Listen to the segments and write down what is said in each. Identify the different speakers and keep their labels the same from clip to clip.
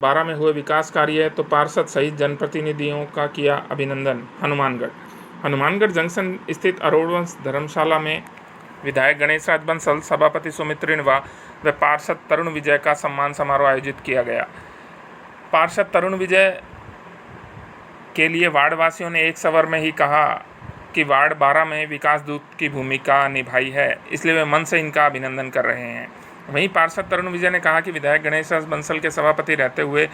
Speaker 1: 12 में हुए विकास कार्य तो पार्षद सहित जनप्रतिनिधियों का किया अभिनंदन। हनुमानगढ़ जंक्शन स्थित अरोड़वंश धर्मशाला में विधायक गणेश राज बंसल, सभापति सुमित रिणवा व पार्षद तरुण विजय का सम्मान समारोह आयोजित किया गया। पार्षद तरुण विजय के लिए वार्ड वासियों ने एक स्वर में ही कहा कि वार्ड 12 में विकास दूत की भूमिका निभाई है, इसलिए वे मन से इनका अभिनंदन कर रहे हैं। वहीं पार्षद तरुण विजय ने कहा कि विधायक गणेश राज बंसल के सभापति रहते हुए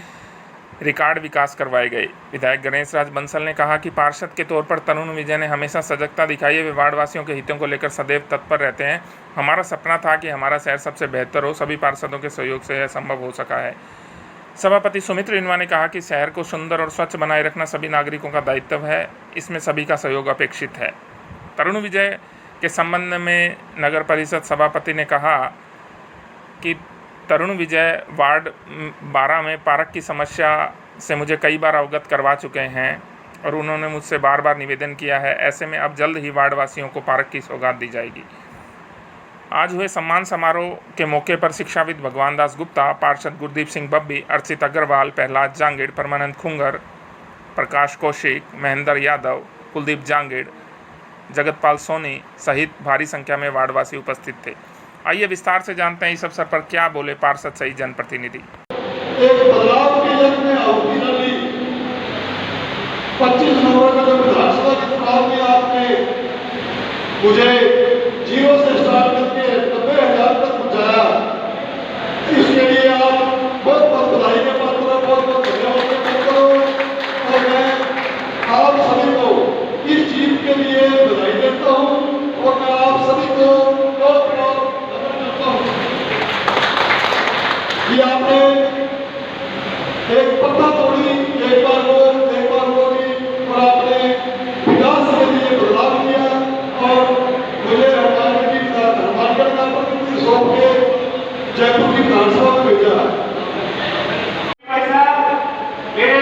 Speaker 1: रिकॉर्ड विकास करवाए गए। विधायक गणेश राज बंसल ने कहा कि पार्षद के तौर पर तरुण विजय ने हमेशा सजगता दिखाई है। वे वार्ड वासियों के हितों को लेकर सदैव तत्पर रहते हैं। हमारा सपना था कि हमारा शहर सबसे बेहतर हो, सभी पार्षदों के सहयोग से यह संभव हो सका है। सभापति सुमित रिणवा ने कहा कि शहर को सुंदर और स्वच्छ बनाए रखना सभी नागरिकों का दायित्व है, इसमें सभी का सहयोग अपेक्षित है। तरुण विजय के संबंध में नगर परिषद सभापति ने कहा कि तरुण विजय वार्ड 12 में पार्क की समस्या से मुझे कई बार अवगत करवा चुके हैं और उन्होंने मुझसे बार बार निवेदन किया है। ऐसे में अब जल्द ही वार्ड वासियों को पार्क की सौगात दी जाएगी। आज हुए सम्मान समारोह के मौके पर शिक्षाविद भगवान दास गुप्ता, पार्षद गुरदीप सिंह बब्बी, अर्चित अग्रवाल, प्रहलाद जांगेड़, परमानंद खुंगर, प्रकाश कौशिक, महेंद्र यादव, कुलदीप जांगेड़, जगतपाल सोनी सहित भारी संख्या में वार्डवासी उपस्थित थे। आइए विस्तार से जानते हैं इस अवसर पर क्या बोले पार्षद सहित जनप्रतिनिधि।
Speaker 2: एक बदलाव की जब में ऑरिजिनली 25 नवंबर का जब विधानसभा के चुनाव में आपने मुझे 0 से स्टार्ट करके 90,000 तक पहुंचाया, इसके लिए आप बहुत बहुत बधाई के पात्र हो, बहुत बहुत धन्यवाद के पात्र हो। और मैं आप सभी को इस जीत के लिए बधाई देता हूँ और मैं आप सभी को बहुत बहुत नमन करता हूँ कि आपने एक पत्ता तोड़ी, एक बार बोली और आपने विकास के लिए बदलाव किया और मुझे हनुमानगढ़ का प्रतिनिधि सौंप के जयपुर की विधानसभा में भेजा।
Speaker 3: मेरे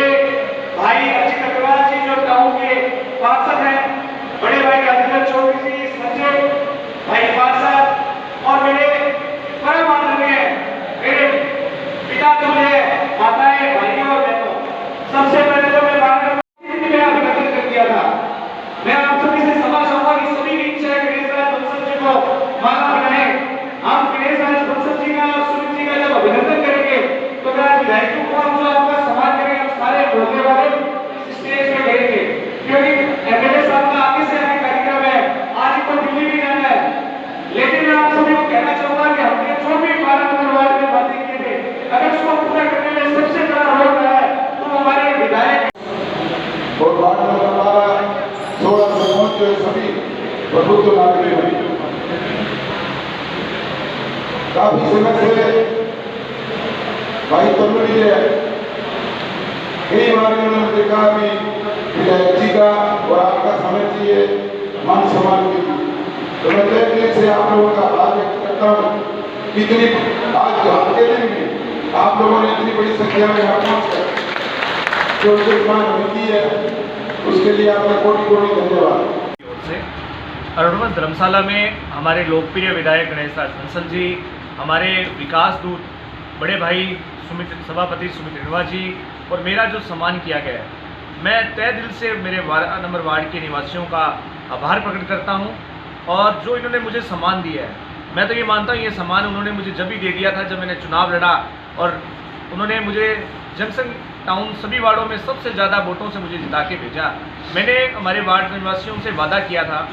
Speaker 3: भाई अर्चित अग्रवाल जी जो टाउन के पार्षद हैं, बड़े भाई राजेंद्र चौधरी जी, संजय भाई पार्षद और मेरे परम आदरणीय मेरे पिता तुल्य माताएं, भाइयों और बहनों, सबसे पहले तो मैं अभिनंदन कर दिया था। मैं आप सभी से क्षमा चाहूंगा कि सभी की इच्छा है गणेश राज बंसल जी को माला बनाए। हम गणेश राज बंसल जी का और सुमित जी का जब अभिनंदन करेंगे तो मैं विधायकों को हम जो आपका सम्मान करेंगे, हम सारे बोलने वाले स्टेज पे करेंगे, क्योंकि एमएलए साहब का आगे से आगे कार्यक्रम है, आज को दिल्ली भी जाना है। लेकिन मैं आप सभी को कहना चाहूंगा कि हमने जो भी 12 नंबर में बातें की थी, अगर उसको पूरा करने में सबसे बड़ा रोल रहा है तो हमारे विधायक
Speaker 2: और वार्ड नंबर 12 16 से पहुंचे सभी प्रबुद्ध नागरिक काफी समय से भाई तरुण विजय कई बार उन्होंने देखा कि विधायक जी का और आपका समय चाहिए मान सम्मान की, तो मैं तय दिल से आप लोगों का आभार व्यक्त करता हूँ। इतनी आज के दिन में आप लोगों ने इतनी बड़ी संख्या में यहाँ पहुँचकर जो सम्मान मिलती है उसके लिए आपका कोटि कोटि धन्यवाद।
Speaker 4: अरोड़वंश धर्मशाला में हमारे लोकप्रिय विधायक गणेश राज बंसल जी, हमारे विकास दूत बड़े भाई सभापति सुमित रिणवा जी और मेरा जो सम्मान किया गया है, मैं तय दिल से मेरे 12 नंबर वार्ड के निवासियों का आभार प्रकट करता हूं। और जो इन्होंने मुझे सम्मान दिया है, मैं तो ये मानता हूं ये सम्मान उन्होंने मुझे जब भी दे दिया था जब मैंने चुनाव लड़ा और उन्होंने मुझे जंक्शन टाउन सभी वार्डों में सबसे ज़्यादा वोटों से मुझे जिता के भेजा। मैंने हमारे वार्ड निवासियों से वादा किया था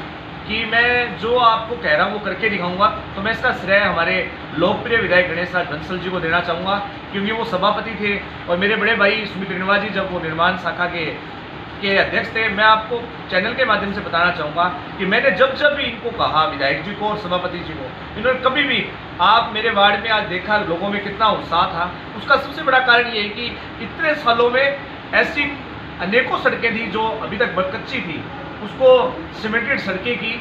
Speaker 4: कि मैं जो आपको कह रहा हूँ वो करके दिखाऊंगा, तो मैं इसका श्रेय हमारे लोकप्रिय विधायक गणेश राज बंसल जी को देना चाहूँगा, क्योंकि वो सभापति थे और मेरे बड़े भाई सुमित रिणवा जी जब वो निर्माण शाखा के अध्यक्ष थे। मैं आपको चैनल के माध्यम से बताना चाहूँगा कि मैंने जब भी इनको कहा, विधायक जी को और सभापति जी को, इन्होंने कभी भी, आप मेरे वार्ड में आज देखा लोगों में कितना उत्साह था, उसका सबसे बड़ा कारण ये है कि इतने सालों में ऐसी अनेकों सड़कें थी जो अभी तक कच्ची थी, उसको सीमेंटेड सड़कें की।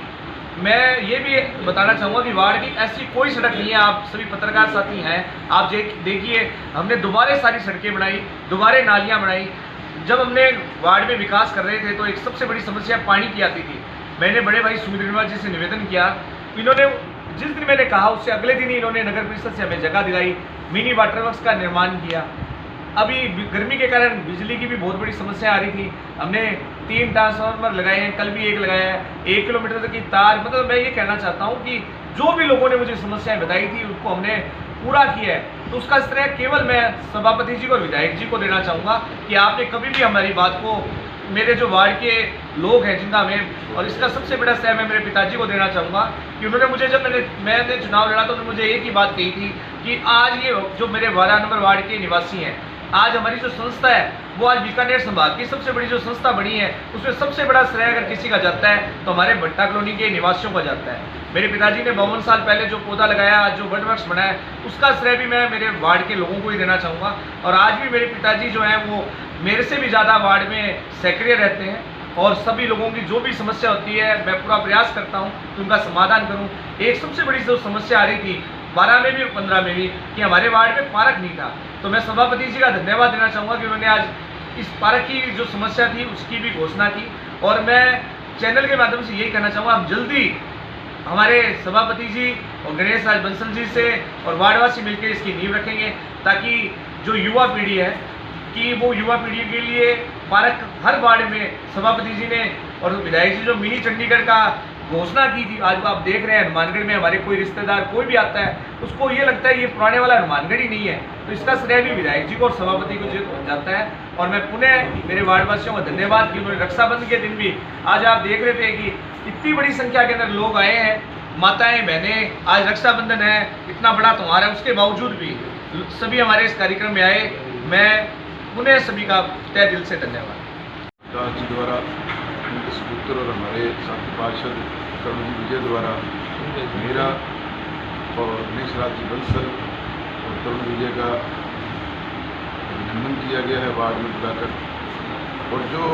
Speaker 4: मैं ये भी बताना चाहूँगा कि वार्ड की ऐसी कोई सड़क नहीं है, आप सभी पत्रकार साथी हैं, आप देखिए हमने दोबारा सारी सड़कें बनाई, दोबारा नालियाँ बनाई। जब हमने वार्ड में विकास कर रहे थे तो एक सबसे बड़ी समस्या पानी की आती थी। मैंने बड़े भाई सुमित रिणवा जी से निवेदन किया, इन्होंने जिस दिन मैंने कहा उससे अगले दिन ही इन्होंने नगर परिषद से हमें जगह दिलाई, मिनी वाटर वर्क्स का निर्माण किया। अभी गर्मी के कारण बिजली की भी बहुत बड़ी समस्या आ रही थी। हमने 3 ट्रांसफार्मर लगाए हैं, कल भी एक लगाया है, 1 किलोमीटर तक की तार, मतलब मैं ये कहना चाहता हूँ कि जो भी लोगों ने मुझे समस्याएं बताई थी उसको हमने पूरा किया है। तो उसका श्रेय केवल मैं सभापति जी को और विधायक जी को देना चाहूँगा कि आपने कभी भी हमारी बात को, मेरे जो वार्ड के लोग हैं जिनका हमें, और इसका सबसे बड़ा श्रेय मैं मेरे पिताजी को देना चाहूँगा कि उन्होंने मुझे, जब मैंने चुनाव लड़ा तो उन्होंने मुझे एक ही बात कही थी कि आज ये जो मेरे 12 नंबर वार्ड के निवासी हैं, आज हमारी जो संस्था है वो आज बीकानेर संभाग की सबसे बड़ी जो संस्था बनी है, उसमें सबसे बड़ा श्रेय अगर किसी का जाता है तो हमारे भट्टा कॉलोनी के निवासियों का जाता है। मेरे पिताजी ने 52 साल पहले जो पौधा लगाया, आज जो वट वृक्ष बना है, उसका श्रेय भी मैं मेरे वार्ड के लोगों को ही देना चाहूँगा। और आज भी मेरे पिताजी जो हैं वो मेरे से भी ज़्यादा वार्ड में सक्रिय रहते हैं और सभी लोगों की जो भी समस्या होती है मैं पूरा प्रयास करता हूँ कि उनका समाधान करूँ। एक सबसे बड़ी जो समस्या आ रही थी 12 में भी और 15 में भी कि हमारे वार्ड में पार्क नहीं था, तो मैं सभापति जी का धन्यवाद देना चाहूँगा कि उन्होंने आज इस पार्क की जो समस्या थी उसकी भी घोषणा की। और मैं चैनल के माध्यम से यही कहना चाहूँगा, हम जल्दी हमारे सभापति जी और गणेश राज बंसल जी से और वार्डवासी मिलकर इसकी नींव रखेंगे ताकि जो युवा पीढ़ी है कि वो युवा पीढ़ी के लिए पार्क हर वार्ड में, सभापति जी ने और विधायक जी जो मिनी चंडीगढ़ का घोषणा की थी, आज वो आप देख रहे हैं हनुमानगढ़ में हमारे कोई रिश्तेदार कोई भी आता है उसको ये लगता है ये पुराने वाला हनुमानगढ़ ही नहीं है, तो इसका श्रेय भी विधायक जी को और सभापति को जाता है। और मैं पुनः मेरे वार्डवासियों का धन्यवाद कि उन्होंने रक्षाबंधन के दिन भी, आज आप देख रहे थे कि इतनी बड़ी संख्या के अंदर लोग आए हैं, माताएं बहनें, आज रक्षाबंधन है, इतना बड़ा त्यौहार है, उसके बावजूद भी सभी हमारे इस कार्यक्रम में आए। मैं पुनः सभी का तहे दिल से धन्यवाद।
Speaker 2: दास जी द्वारा, उनके सुपुत्र और हमारे साथी पार्षद करुण जी विजय द्वारा मेरा और गणेश राज जी बंसल और करुण विजय का अभिनंदन किया गया है वार्ड में बुलाकर। और जो